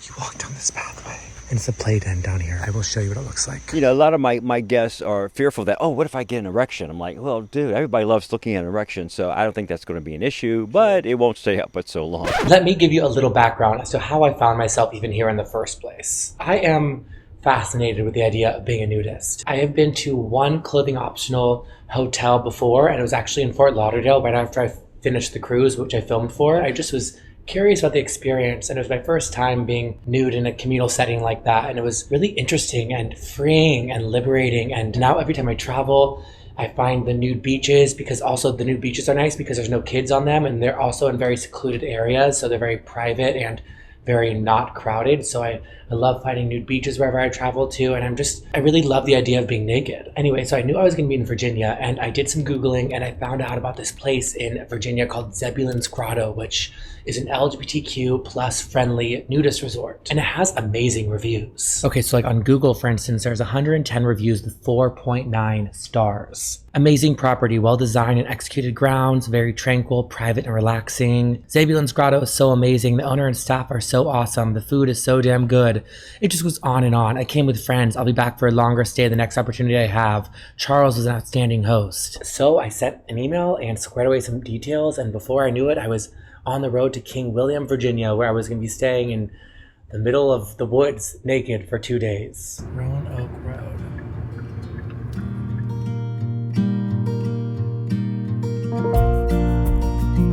You walk down this pathway. And it's a play den down here. I will show you what it looks like. You know, a lot of my guests are fearful that, oh, what if I get an erection? I'm like, well, dude, everybody loves looking at an erection, so I don't think that's going to be an issue, but it won't stay up but so long. Let me give you a little background as to how I found myself even here in the first place. I am fascinated with the idea of being a nudist. I have been to one clothing optional hotel before, and it was actually in Fort Lauderdale right after I finished the cruise, which I filmed for. I just was curious about the experience, and it was my first time being nude in a communal setting like that, and it was really interesting and freeing and liberating. And now every time I travel, I find the nude beaches, because also the nude beaches are nice because there's no kids on them, and they're also in very secluded areas, so they're very private and very not crowded. So I love finding nude beaches wherever I travel to, and I really love the idea of being naked. Anyway, so I knew I was going to be in Virginia, and I did some Googling, and I found out about this place in Virginia called Zebulon's Grotto, which is an LGBTQ plus friendly nudist resort, and it has amazing reviews. Okay, so like on Google, for instance, there's 110 reviews with 4.9 stars. Amazing property, well designed and executed grounds, very tranquil, private and relaxing. Zebulon's Grotto is so amazing. The owner and staff are so awesome. The food is so damn good. It just goes on and on. I came with friends. I'll be back for a longer stay the next opportunity I have. Charles was an outstanding host. So I sent an email and squared away some details, and before I knew it, I was on the road to King William, Virginia, where I was going to be staying in the middle of the woods naked for 2 days. Roanoke Road.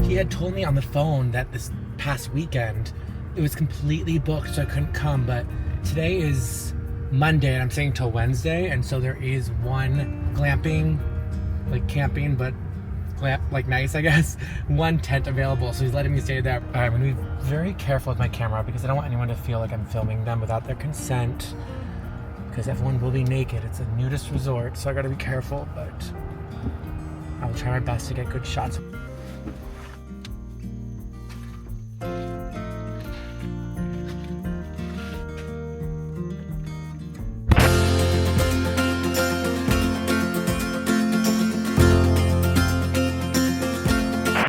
He had told me on the phone that this past weekend it was completely booked, so I couldn't come, but today is Monday and I'm staying till Wednesday, and so there is one glamping, like camping, but like nice, I guess, one tent available, so he's letting me stay there. I'm gonna be very careful with my camera because I don't want anyone to feel like I'm filming them without their consent, because everyone will be naked. It's a nudist resort, so I gotta be careful, but I will try my best to get good shots.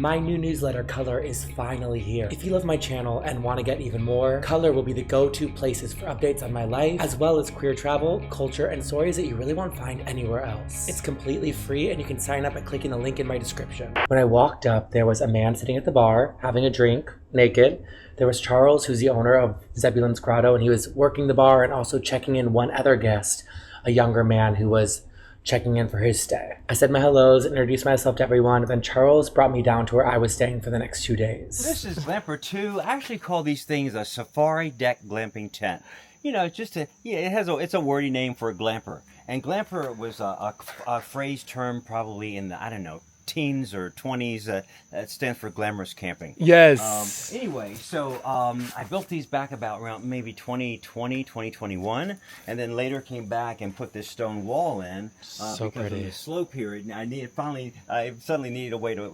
My new newsletter, Color, is finally here. If you love my channel and want to get even more, Color will be the go-to places for updates on my life, as well as queer travel, culture, and stories that you really won't find anywhere else. It's completely free, and you can sign up by clicking the link in my description. When I walked up, there was a man sitting at the bar, having a drink, naked. There was Charles, who's the owner of Zebulon's Grotto, and he was working the bar and also checking in one other guest, a younger man who was checking in for his stay. I said my hellos, introduced myself to everyone, and then Charles brought me down to where I was staying for the next 2 days. This is Glamper 2. I actually call these things a safari deck glamping tent. You know, it's just it's a wordy name for a glamper. And glamper was a phrase term probably in the, I don't know, teens or 20s that stands for glamorous camping. Yes. Anyway, so I built these back about around maybe 2020, 2021, and then later came back and put this stone wall in because pretty. of the slow period. I suddenly needed a way to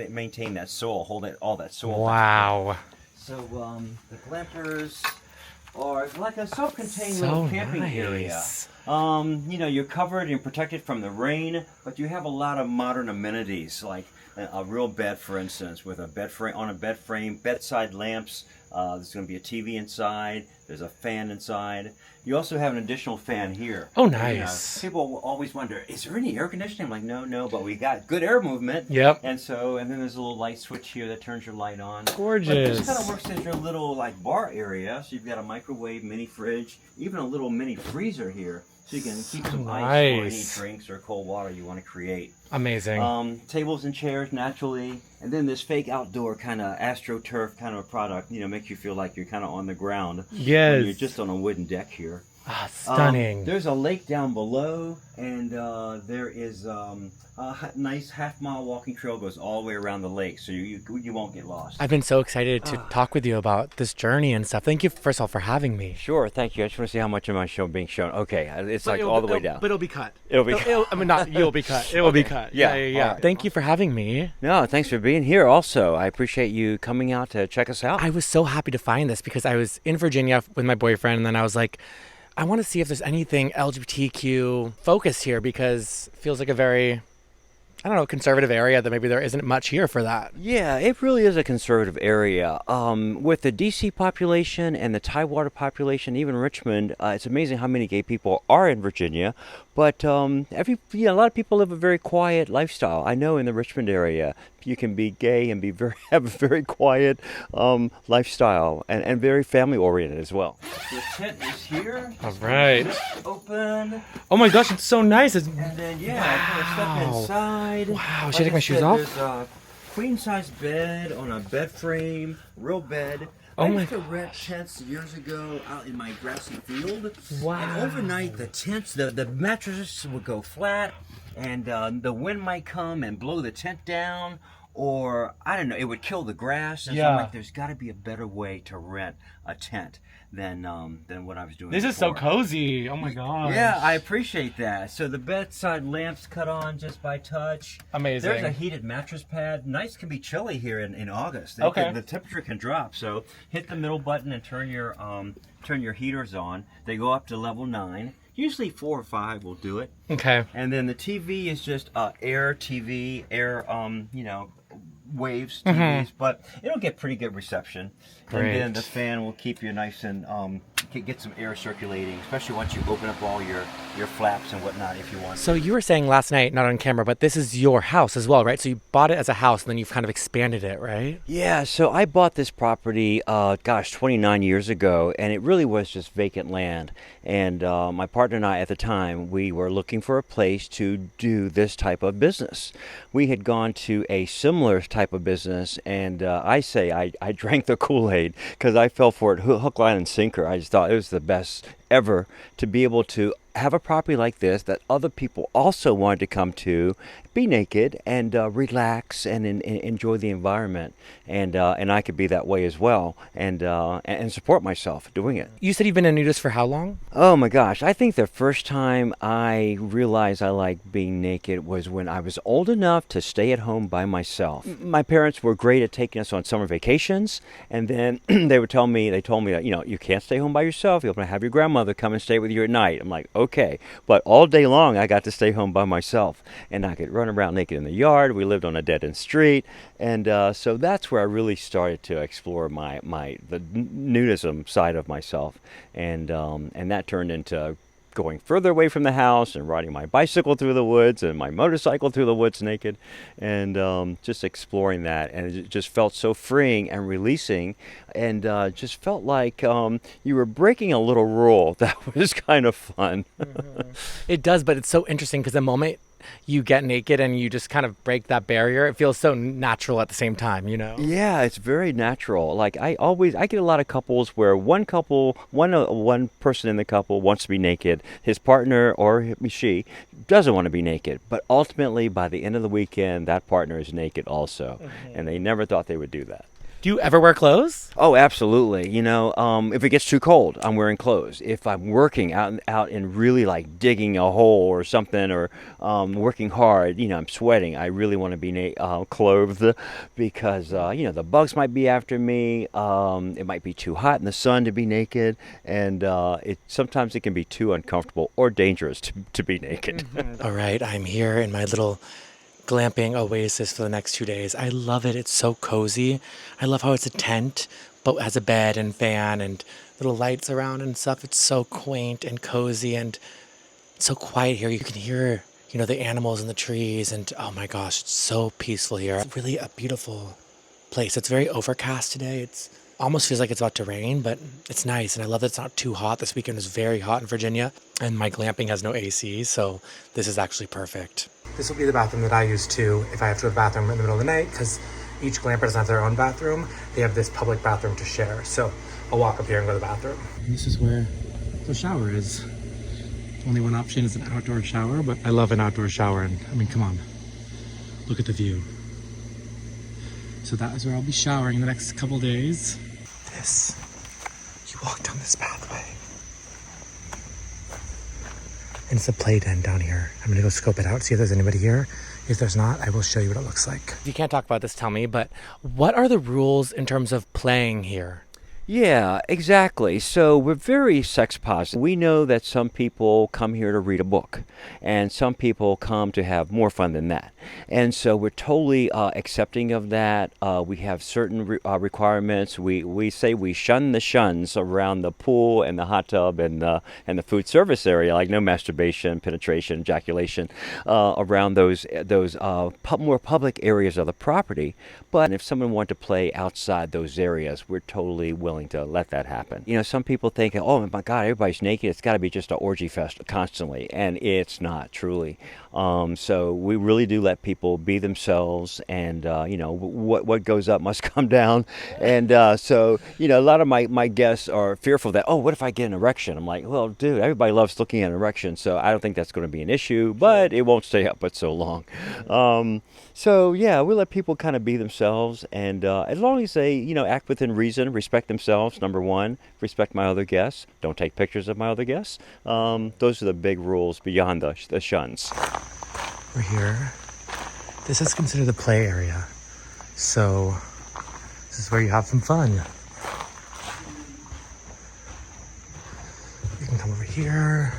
maintain that soil, hold all that soil. Wow. So the glampers are like a self-contained little camping area. You know, you're covered and protected from the rain, but you have a lot of modern amenities, like a real bed, for instance, with a bed frame, bedside lamps. There's going to be a TV inside. There's a fan inside. You also have an additional fan here. Oh, nice. People always wonder, is there any air conditioning? I'm like, no, but we got good air movement. Yep. And then there's a little light switch here that turns your light on. Gorgeous. But this kind of works as your little like bar area. So you've got a microwave, mini fridge, even a little mini freezer here. So you can keep some ice or any drinks or cold water you want to create. Amazing. Tables and chairs naturally. And then this fake outdoor kind of AstroTurf kind of a product, you know, makes you feel like you're kind of on the ground. Yes. When you're just on a wooden deck here. Ah, stunning. There's a lake down below, and there is a nice half-mile walking trail goes all the way around the lake, so you won't get lost. I've been so excited to talk with you about this journey and stuff. Thank you, first of all, for having me. Sure, thank you. I just want to see how much of my show being shown. Okay, it's like all the way down. But it'll be cut. It'll be cut. I mean, not you'll be cut. It will be cut. Yeah. Right. Thank you for having me. No, thanks for being here also. I appreciate you coming out to check us out. I was so happy to find this because I was in Virginia with my boyfriend, and then I was like, I want to see if there's anything LGBTQ focused here because it feels like a very I don't know, conservative area that maybe there isn't much here for that. Yeah, it really is a conservative area. With the DC population and the Tidewater population, even Richmond, it's amazing how many gay people are in Virginia. But a lot of people live a very quiet lifestyle. I know in the Richmond area, you can be gay and have a very quiet lifestyle and very family oriented as well. The tent is here. All right. Open. Oh my gosh, it's so nice. And then I kind of step inside. Wow, should I take my shoes off? There's a queen size bed on a bed frame, real bed. I used to rent tents years ago out in my grassy field. Wow. And overnight, the tents, the mattresses would go flat, and the wind might come and blow the tent down, or I don't know, it would kill the grass. And so I'm like, there's got to be a better way to rent a tent than what I was doing. This before. is so cozy. Oh my gosh. Yeah, I appreciate that. So the bedside lamps cut on just by touch. Amazing. There's a heated mattress pad. Nights can be chilly here in August. The temperature can drop. So hit the middle button and turn your heaters on. They go up to level 9. Usually 4 or 5 will do it. Okay. And then the TV is just air TV, waves TVs, but it'll get pretty good reception. Great. And then the fan will keep you nice and get some air circulating, especially once you open up all your flaps and whatnot if you want. So you were saying last night, not on camera, but this is your house as well, right? So you bought it as a house and then you've kind of expanded it, right? Yeah, so I bought this property, 29 years ago, and it really was just vacant land. And my partner and I at the time, we were looking for a place to do this type of business. We had gone to a similar type of business, and I drank the Kool-Aid because I fell for it hook, line, and sinker. I just thought it was the best ever to be able to have a property like this that other people also wanted to come to, be naked and relax and enjoy the environment, and I could be that way as well, and support myself doing it. You said you've been a nudist for how long? Oh my gosh, I think the first time I realized I liked being naked was when I was old enough to stay at home by myself. My parents were great at taking us on summer vacations, and then they told me that, you can't stay home by yourself. You're going to have your grandmother come and stay with you at night. I'm like, okay. But all day long, I got to stay home by myself, and I could run around naked in the yard. We lived on a dead-end street, and so that's where I really started to explore the nudism side of myself, and that turned into going further away from the house and riding my bicycle through the woods and my motorcycle through the woods naked, and just exploring that, and it just felt so freeing and releasing, and just felt like you were breaking a little rule that was kind of fun. Mm-hmm. It does, but it's so interesting because the moment you get naked and you just kind of break that barrier, it feels so natural at the same time, Yeah, it's very natural. Like I get a lot of couples where one person in the couple wants to be naked, his partner or she doesn't want to be naked, but ultimately by the end of the weekend that partner is naked also, and they never thought they would do that. Do you ever wear clothes? Oh, absolutely. If it gets too cold, I'm wearing clothes. If I'm working out and really like digging a hole or something, or working hard, I'm sweating, I really want to be clothed, because, the bugs might be after me. It might be too hot in the sun to be naked. And sometimes it can be too uncomfortable or dangerous to be naked. All right, I'm here in my little glamping oasis for the next 2 days. I love it. It's so cozy. I love how it's a tent, but has a bed and fan and little lights around and stuff. It's so quaint and cozy, and it's so quiet here. You can hear, the animals in the trees, and oh my gosh, it's so peaceful here. It's really a beautiful place. It's very overcast today. It's almost feels like it's about to rain, but it's nice, and I love that it's not too hot. This weekend was very hot in Virginia, and my glamping has no AC, so this is actually perfect. This will be the bathroom that I use too if I have to go to the bathroom in the middle of the night, because each glamper doesn't have their own bathroom. They have this public bathroom to share, so I'll walk up here and go to the bathroom. And this is where the shower is. Only one option is an outdoor shower, but I love an outdoor shower, and come on, look at the view. So that is where I'll be showering the next couple days. You walk down this pathway, and it's a play den down here. I'm gonna go scope it out, see if there's anybody here. If there's not, I will show you what it looks like. If you can't talk about this, tell me, but what are the rules in terms of playing here? Yeah, exactly. So we're very sex positive. We know that some people come here to read a book, and some people come to have more fun than that. And so we're totally accepting of that. We have certain requirements. We say we shun the shuns around the pool and the hot tub and the food service area, like no masturbation, penetration, ejaculation around those more public areas of the property. But if someone wanted to play outside those areas, we're totally willing to let that happen. You know, some people think, oh my God, everybody's naked. It's got to be just an orgy fest constantly, and it's not truly. So we really do let people be themselves, and what goes up must come down. And so a lot of my guests are fearful that, oh, what if I get an erection? I'm like, well, dude, everybody loves looking at an erection, so I don't think that's going to be an issue, but it won't stay up but so long. So yeah, we let people kind of be themselves, and as long as they act within reason, respect themselves. Number one, respect my other guests. Don't take pictures of my other guests. Those are the big rules beyond the shuns. We're here. This is considered the play area, so this is where you have some fun. You can come over here.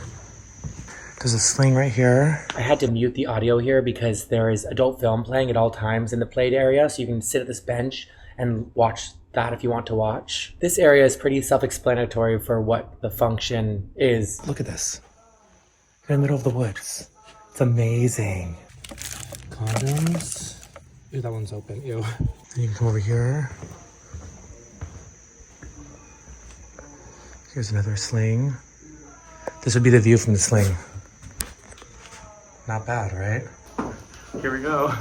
There's a sling right here. I had to mute the audio here because there is adult film playing at all times in the played area, so you can sit at this bench and watch that if you want to watch. This area is pretty self-explanatory for what the function is. Look at this. You're in the middle of the woods. It's amazing. Condoms. Ew, that one's open. Ew. Then you can come over here. Here's another sling. This would be the view from the sling. Not bad, right? Here we go.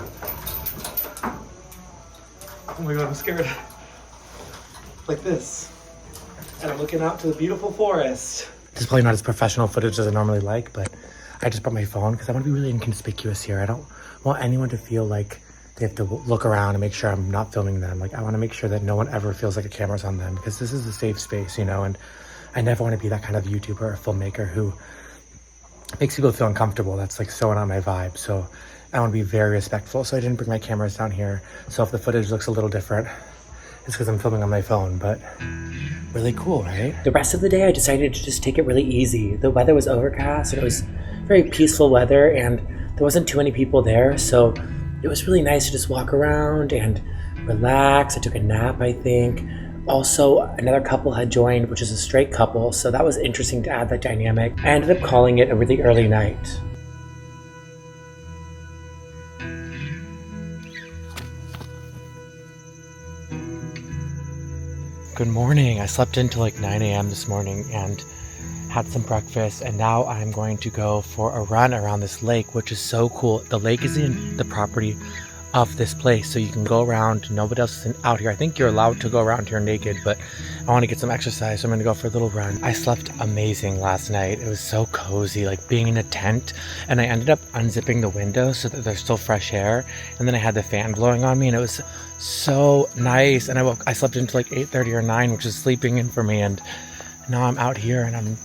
Oh my God, I'm scared. Like this. And I'm looking out to the beautiful forest. This is probably not as professional footage as I normally like, but I just brought my phone because I want to be really inconspicuous here. I don't want anyone to feel like they have to look around and make sure I'm not filming them. Like, I want to make sure that no one ever feels like a camera's on them, because this is a safe space, and I never want to be that kind of YouTuber or filmmaker who makes people feel uncomfortable. That's like so not my vibe. So I want to be very respectful. So I didn't bring my cameras down here. So if the footage looks a little different, it's because I'm filming on my phone, but really cool, right? The rest of the day, I decided to just take it really easy. The weather was overcast and it was very peaceful weather, and there wasn't too many people there. So it was really nice to just walk around and relax. I took a nap, I think. Also, another couple had joined, which is a straight couple, so that was interesting to add that dynamic. I ended up calling it a really early night. Good morning. I slept until like 9 a.m. this morning and had some breakfast, and now I'm going to go for a run around this lake, which is so cool. The lake is in the property of this place, so you can go around. Nobody else is out here. I think you're allowed to go around here naked, but I want to get some exercise, so I'm going to go for a little run. I slept amazing last night. It was so cozy, like being in a tent, and I ended up unzipping the windows so that there's still fresh air, and then I had the fan blowing on me, and it was so nice. And I slept into like 8:30 or 9, which is sleeping in for me, and now I'm out here and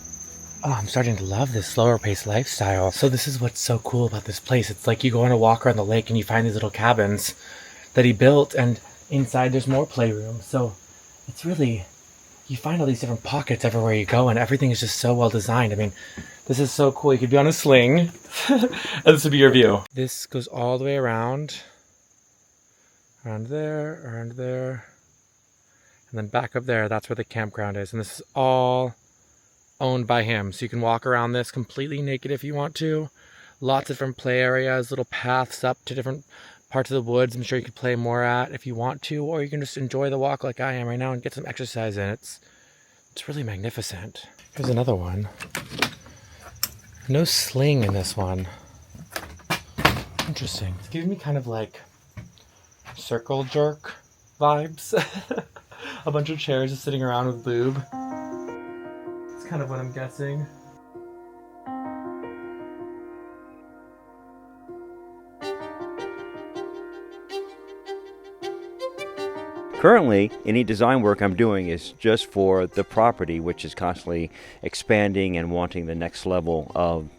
I'm starting to love this slower paced lifestyle. So this is what's so cool about this place. It's like you go on a walk around the lake and you find these little cabins that he built, and inside there's more playroom. So it's really, you find all these different pockets everywhere you go, and everything is just so well designed. I mean, this is so cool. You could be on a sling and this would be your view. This goes all the way around there, and then back up there. That's where the campground is, and this is all owned by him, so you can walk around this completely naked if you want to. Lots of different play areas, little paths up to different parts of the woods I'm sure you could play more at if you want to, or you can just enjoy the walk like I am right now and get some exercise in. It's really magnificent. Here's another one. No sling in this one. Interesting. It's giving me kind of like circle jerk vibes. A bunch of chairs just sitting around with lube. Kind of what I'm guessing. Currently, any design work I'm doing is just for the property, which is constantly expanding and wanting the next level of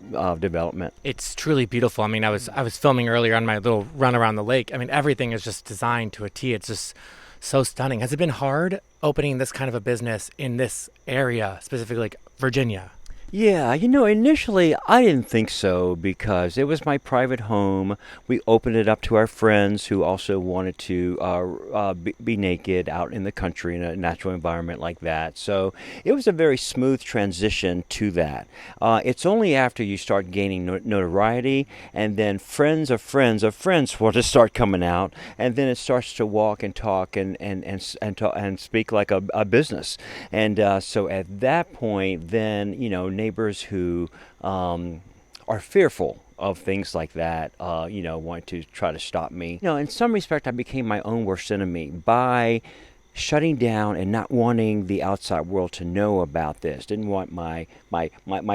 development. It's truly beautiful. I mean, I was filming earlier on my little run around the lake. I mean, everything is just designed to a T. It's just so stunning. Has it been hard opening this kind of a business in this area, specifically like Virginia? Yeah, initially I didn't think so because it was my private home. We opened it up to our friends who also wanted to be naked out in the country in a natural environment like that. So it was a very smooth transition to that. It's only after you start gaining notoriety and then friends of friends of friends will just start coming out, and then it starts to walk and talk and speak like a business. And so at that point, then neighbors who are fearful of things like that, want to try to stop me. In some respect, I became my own worst enemy by shutting down and not wanting the outside world to know about this. Didn't want my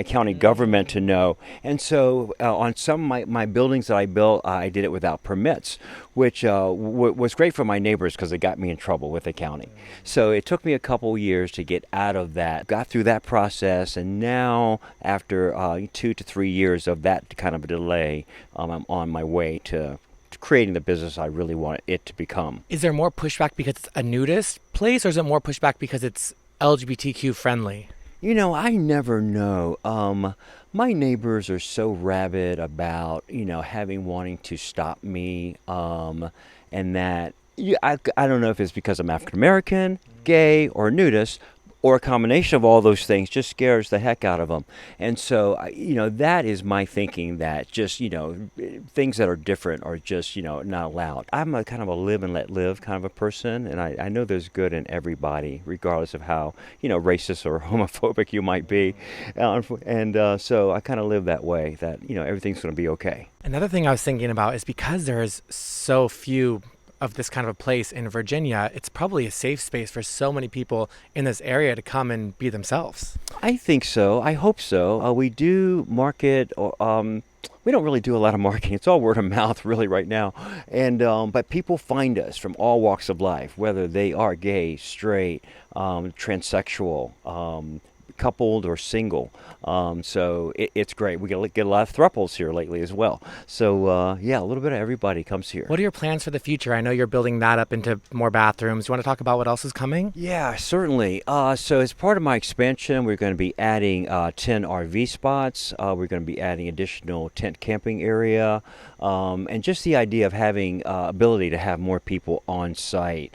county government to know. And so on some of my buildings that I built, I did it without permits, which was great for my neighbors because it got me in trouble with the county. So it took me a couple years to get out of that, got through that process, and now after 2 to 3 years of that kind of a delay, I'm on my way to creating the business I really want it to become. Is there more pushback because it's a nudist place, or is it more pushback because it's LGBTQ-friendly? I never know. My neighbors are so rabid about, wanting to stop me, and that I don't know if it's because I'm African American, gay, or nudist, or a combination of all those things just scares the heck out of them. And so, that is my thinking, that just, things that are different are just, not allowed. I'm a kind of a live and let live kind of a person, and I know there's good in everybody, regardless of how, racist or homophobic you might be. So I kind of live that way, that, everything's going to be okay. Another thing I was thinking about is because there's so few of this kind of a place in Virginia, it's probably a safe space for so many people in this area to come and be themselves. I think so. I hope so. We do market. We don't really do a lot of marketing. It's all word of mouth really right now. And but people find us from all walks of life, whether they are gay, straight, transsexual, coupled or single. So it's great. We get a lot of thruples here lately as well. So a little bit of everybody comes here. What are your plans for the future? I know you're building that up into more bathrooms. You want to talk about what else is coming? Yeah, certainly. So as part of my expansion, we're going to be adding 10 RV spots. We're going to be adding additional tent camping area, and just the idea of having ability to have more people on site.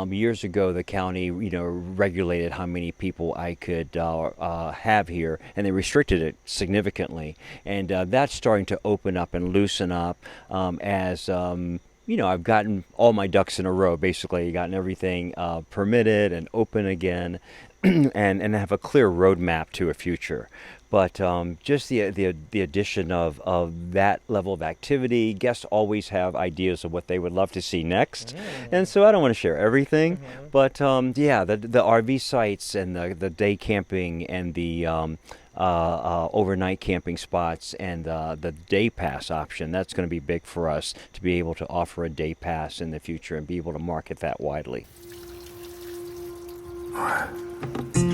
Years ago, the county, regulated how many people I could have here, and they restricted it significantly. And that's starting to open up and loosen up as I've gotten all my ducks in a row, basically, gotten everything permitted and open again, and have a clear roadmap to a future. But just the addition of that level of activity, guests always have ideas of what they would love to see next, and so I don't want to share everything. But the RV sites and the day camping and the overnight camping spots and the day pass option, that's going to be big for us to be able to offer a day pass in the future and be able to market that widely.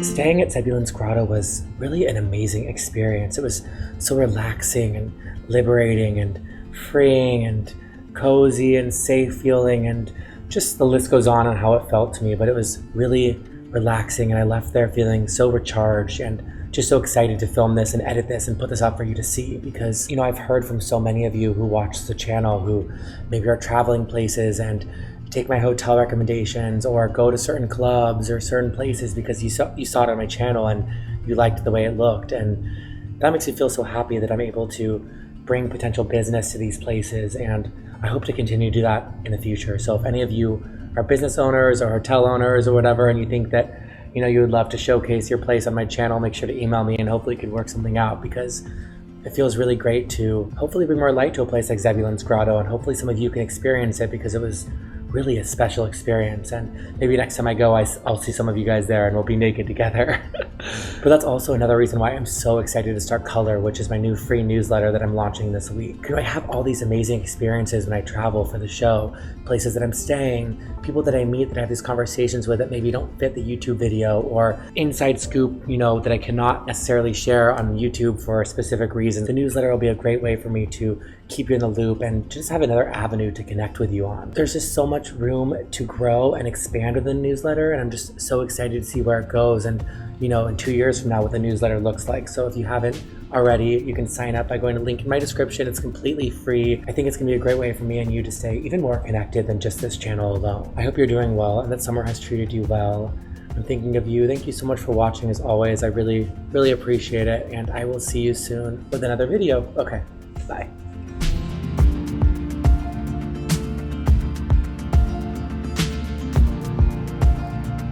Staying at Zebulon's Grotto was really an amazing experience. It was so relaxing and liberating and freeing and cozy and safe feeling, and just the list goes on how it felt to me, but it was really relaxing, and I left there feeling so recharged and just so excited to film this and edit this and put this up for you to see, because I've heard from so many of you who watch the channel who maybe are traveling places and take my hotel recommendations or go to certain clubs or certain places because you saw it on my channel and you liked the way it looked, and that makes me feel so happy that I'm able to bring potential business to these places, and I hope to continue to do that in the future. So if any of you are business owners or hotel owners or whatever, and you think that you would love to showcase your place on my channel, make sure to email me and hopefully we can work something out, because it feels really great to hopefully bring more light to a place like Zebulon's Grotto, and hopefully some of you can experience it, because it was really a special experience, and maybe next time I go I'll see some of you guys there and we'll be naked together. But that's also another reason why I'm so excited to start Color, which is my new free newsletter that I'm launching this week. I have all these amazing experiences when I travel for the show, places that I'm staying, people that I meet that I have these conversations with that maybe don't fit the YouTube video, or inside scoop, that I cannot necessarily share on YouTube for a specific reason. The newsletter will be a great way for me to keep you in the loop and just have another avenue to connect with you on. There's just so much room to grow and expand with the newsletter, and I'm just so excited to see where it goes and, in 2 years from now what the newsletter looks like. So if you haven't already, you can sign up by going to the link in my description. It's completely free. I think it's gonna be a great way for me and you to stay even more connected than just this channel alone. I hope you're doing well and that summer has treated you well. I'm thinking of you. Thank you so much for watching as always. I really, really appreciate it, and I will see you soon with another video. Okay, bye.